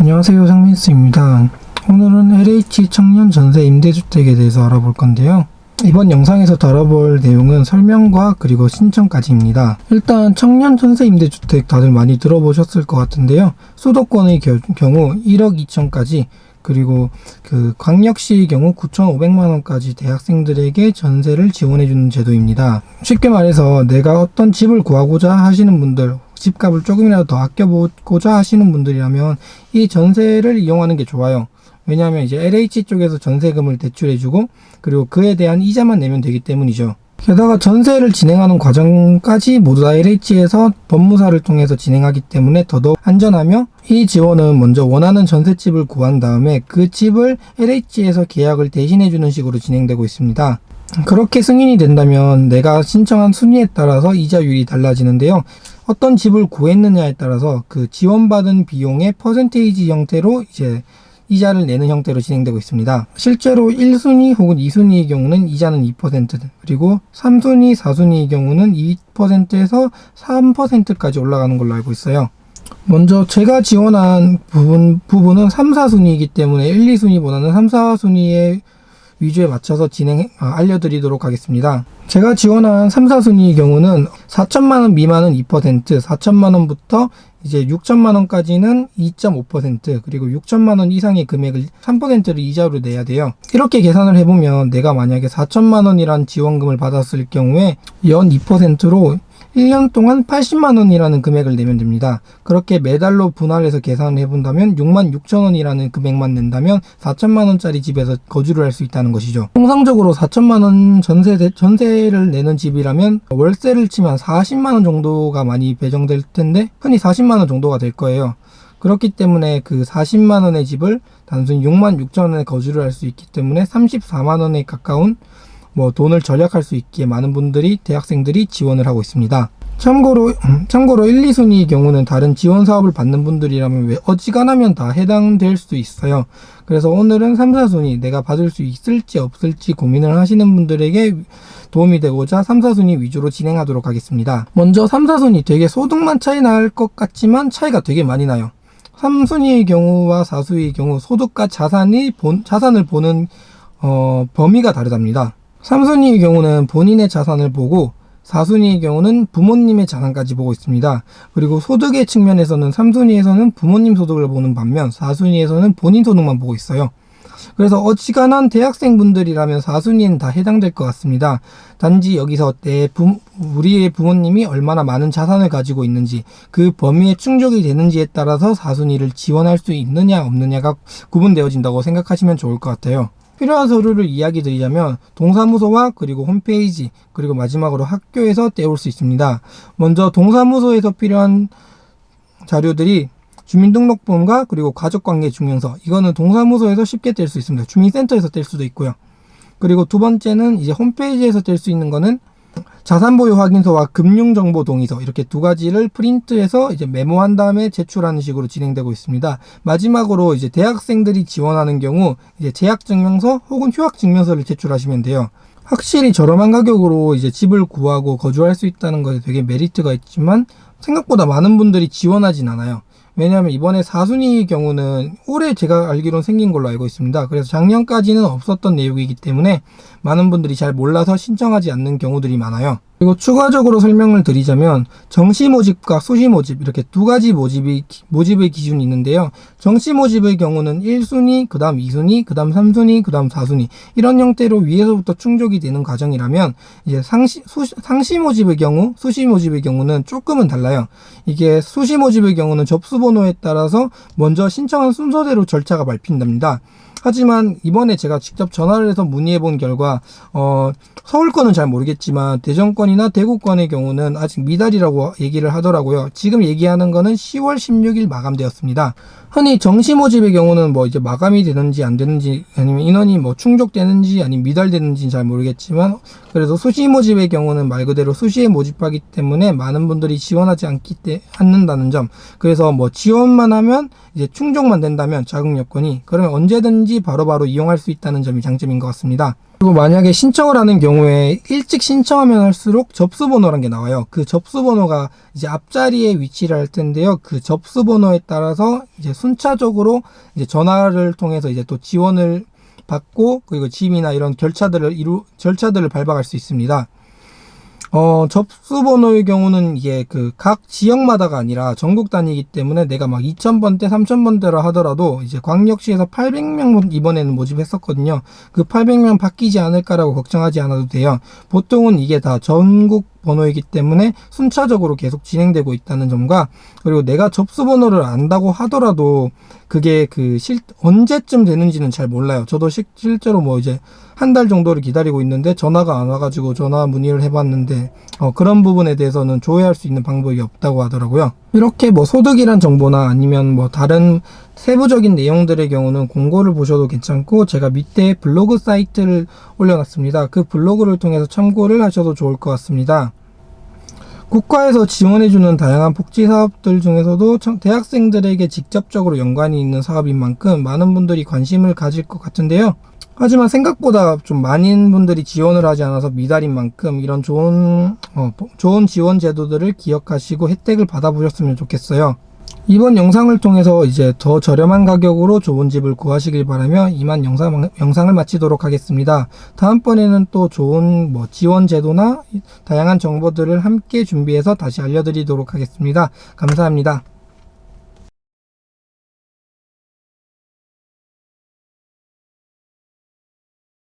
안녕하세요, 상민스입니다. 오늘은 LH 청년 전세 임대주택에 대해서 알아볼 건데요. 이번 영상에서 다뤄볼 내용은 설명과 그리고 신청까지입니다. 일단 청년 전세 임대주택 다들 많이 들어보셨을 것 같은데요. 수도권의 경우 1억 2천까지, 그리고 그 광역시의 경우 9,500만원까지 대학생들에게 전세를 지원해주는 제도입니다. 쉽게 말해서 내가 어떤 집을 구하고자 하시는 분들, 집값을 조금이라도 더 아껴보고자 하시는 분들이라면 이 전세를 이용하는 게 좋아요. 왜냐하면 이제 LH 쪽에서 전세금을 대출해주고 그리고 그에 대한 이자만 내면 되기 때문이죠. 게다가 전세를 진행하는 과정까지 모두 다 LH에서 법무사를 통해서 진행하기 때문에 더더욱 안전하며, 이 지원은 먼저 원하는 전셋집을 구한 다음에 그 집을 LH에서 계약을 대신해주는 식으로 진행되고 있습니다. 그렇게 승인이 된다면 내가 신청한 순위에 따라서 이자율이 달라지는데요. 어떤 집을 구했느냐에 따라서 그 지원받은 비용의 퍼센테이지 형태로 이제 이자를 내는 형태로 진행되고 있습니다. 실제로 1순위 혹은 2순위의 경우는 이자는 2%, 그리고 3순위, 4순위의 경우는 2%에서 3%까지 올라가는 걸로 알고 있어요. 먼저 제가 지원한 부분은 3, 4순위이기 때문에 1, 2순위보다는 3, 4순위의 위주에 맞춰서 알려드리도록 하겠습니다. 제가 지원한 3, 4순위의 경우는 4천만원 미만은 2%, 4천만원부터 이제 6천만원까지는 2.5%, 그리고 6천만원 이상의 금액을 3%를 이자로 내야 돼요. 이렇게 계산을 해보면 내가 만약에 4천만원이란 지원금을 받았을 경우에 연 2%로 1년 동안 80만원이라는 금액을 내면 됩니다. 그렇게 매달로 분할해서 계산을 해본다면 66,000원이라는 금액만 낸다면 4천만원짜리 집에서 거주를 할 수 있다는 것이죠. 통상적으로 4천만원 전세를 내는 집이라면 월세를 치면 40만원 정도가 많이 배정될 텐데 흔히 40만원 정도가 될 거예요. 그렇기 때문에 그 40만원의 집을 단순히 66,000원에 거주를 할 수 있기 때문에 34만원에 가까운 돈을 절약할 수 있기에 많은 분들이, 대학생들이 지원을 하고 있습니다. 참고로 1, 2순위의 경우는 다른 지원 사업을 받는 분들이라면 왜 어지간하면 다 해당될 수 있어요. 그래서 오늘은 3, 4순위 내가 받을 수 있을지 없을지 고민을 하시는 분들에게 도움이 되고자 3, 4순위 위주로 진행하도록 하겠습니다. 먼저 3, 4순위 되게 소득만 차이 날 것 같지만 차이가 되게 많이 나요. 3순위의 경우와 4순위의 경우 소득과 자산을 보는 범위가 다르답니다. 3순위의 경우는 본인의 자산을 보고 4순위의 경우는 부모님의 자산까지 보고 있습니다. 그리고 소득의 측면에서는 3순위에서는 부모님 소득을 보는 반면 4순위에서는 본인 소득만 보고 있어요. 그래서 어지간한 대학생분들이라면 4순위에는 다 해당될 것 같습니다. 단지 여기서 우리의 부모님이 얼마나 많은 자산을 가지고 있는지, 그 범위에 충족이 되는지에 따라서 4순위를 지원할 수 있느냐 없느냐가 구분되어진다고 생각하시면 좋을 것 같아요. 필요한 서류를 이야기 드리자면 동사무소와 그리고 홈페이지, 그리고 마지막으로 학교에서 떼올 수 있습니다. 먼저 동사무소에서 필요한 자료들이 주민등록번호과 그리고 가족관계증명서, 이거는 동사무소에서 쉽게 뗄 수 있습니다. 주민센터에서 뗄 수도 있고요. 그리고 두 번째는 이제 홈페이지에서 뗄 수 있는 거는 자산보유 확인서와 금융정보 동의서, 이렇게 두 가지를 프린트해서 이제 메모한 다음에 제출하는 식으로 진행되고 있습니다. 마지막으로 이제 대학생들이 지원하는 경우 이제 재학증명서 혹은 휴학증명서를 제출하시면 돼요. 확실히 저렴한 가격으로 이제 집을 구하고 거주할 수 있다는 것에 되게 메리트가 있지만 생각보다 많은 분들이 지원하진 않아요. 왜냐하면 이번에 4순위의 경우는 올해 제가 알기로는 생긴 걸로 알고 있습니다. 그래서 작년까지는 없었던 내용이기 때문에 많은 분들이 잘 몰라서 신청하지 않는 경우들이 많아요. 그리고 추가적으로 설명을 드리자면 정시 모집과 수시 모집, 이렇게 두 가지 모집의 기준이 있는데요. 정시 모집의 경우는 1순위, 그 다음 2순위, 그 다음 3순위, 그 다음 4순위, 이런 형태로 위에서부터 충족이 되는 과정이라면 이제 상시 모집의 경우, 수시 모집의 경우는 조금은 달라요. 이게 수시 모집의 경우는 접수번호에 따라서 먼저 신청한 순서대로 절차가 밟힌답니다. 하지만 이번에 제가 직접 전화를 해서 문의해 본 결과 서울권은 잘 모르겠지만 대전권이나 대구권의 경우는 아직 미달이라고 얘기를 하더라고요. 지금 얘기하는 거는 10월 16일 마감되었습니다. 흔히 정시 모집의 경우는 이제 마감이 되는지 안 되는지, 아니면 인원이 충족되는지 아니면 미달되는지는 잘 모르겠지만, 그래서 수시 모집의 경우는 말 그대로 수시에 모집하기 때문에 많은 분들이 지원하지 않는다는 점. 그래서 지원만 하면 이제 충족만 된다면 자격 요건이, 그러면 언제든지 바로바로 이용할 수 있다는 점이 장점인 것 같습니다. 그리고 만약에 신청을 하는 경우에 일찍 신청하면 할수록 접수번호란 게 나와요. 그 접수번호가 이제 앞자리에 위치를 할 텐데요. 그 접수번호에 따라서 이제 순차적으로 이제 전화를 통해서 이제 또 지원을 받고 그리고 짐이나 이런 절차들을 밟아갈 수 있습니다. 접수번호의 경우는 이게 그 각 지역마다가 아니라 전국 단위이기 때문에 내가 막 2000번대, 3000번대라 하더라도 이제 광역시에서 800명 이번에는 모집했었거든요. 그 800명 바뀌지 않을까라고 걱정하지 않아도 돼요. 보통은 이게 다 전국 번호이기 때문에 순차적으로 계속 진행되고 있다는 점과 그리고 내가 접수번호를 안다고 하더라도 그게 언제쯤 되는지는 잘 몰라요. 저도 실제로 뭐 이제 한 달 정도를 기다리고 있는데 전화가 안 와가지고 전화 문의를 해봤는데 그런 부분에 대해서는 조회할 수 있는 방법이 없다고 하더라고요. 이렇게 뭐 소득이란 정보나 아니면 뭐 다른 세부적인 내용들의 경우는 공고를 보셔도 괜찮고 제가 밑에 블로그 사이트를 올려놨습니다. 그 블로그를 통해서 참고를 하셔도 좋을 것 같습니다. 국가에서 지원해주는 다양한 복지 사업들 중에서도 대학생들에게 직접적으로 연관이 있는 사업인 만큼 많은 분들이 관심을 가질 것 같은데요. 하지만 생각보다 좀 많은 분들이 지원을 하지 않아서 미달인 만큼 이런 좋은 지원 제도들을 기억하시고 혜택을 받아보셨으면 좋겠어요. 이번 영상을 통해서 이제 더 저렴한 가격으로 좋은 집을 구하시길 바라며 이만 영상을 마치도록 하겠습니다. 다음번에는 또 좋은 지원 제도나 다양한 정보들을 함께 준비해서 다시 알려드리도록 하겠습니다. 감사합니다.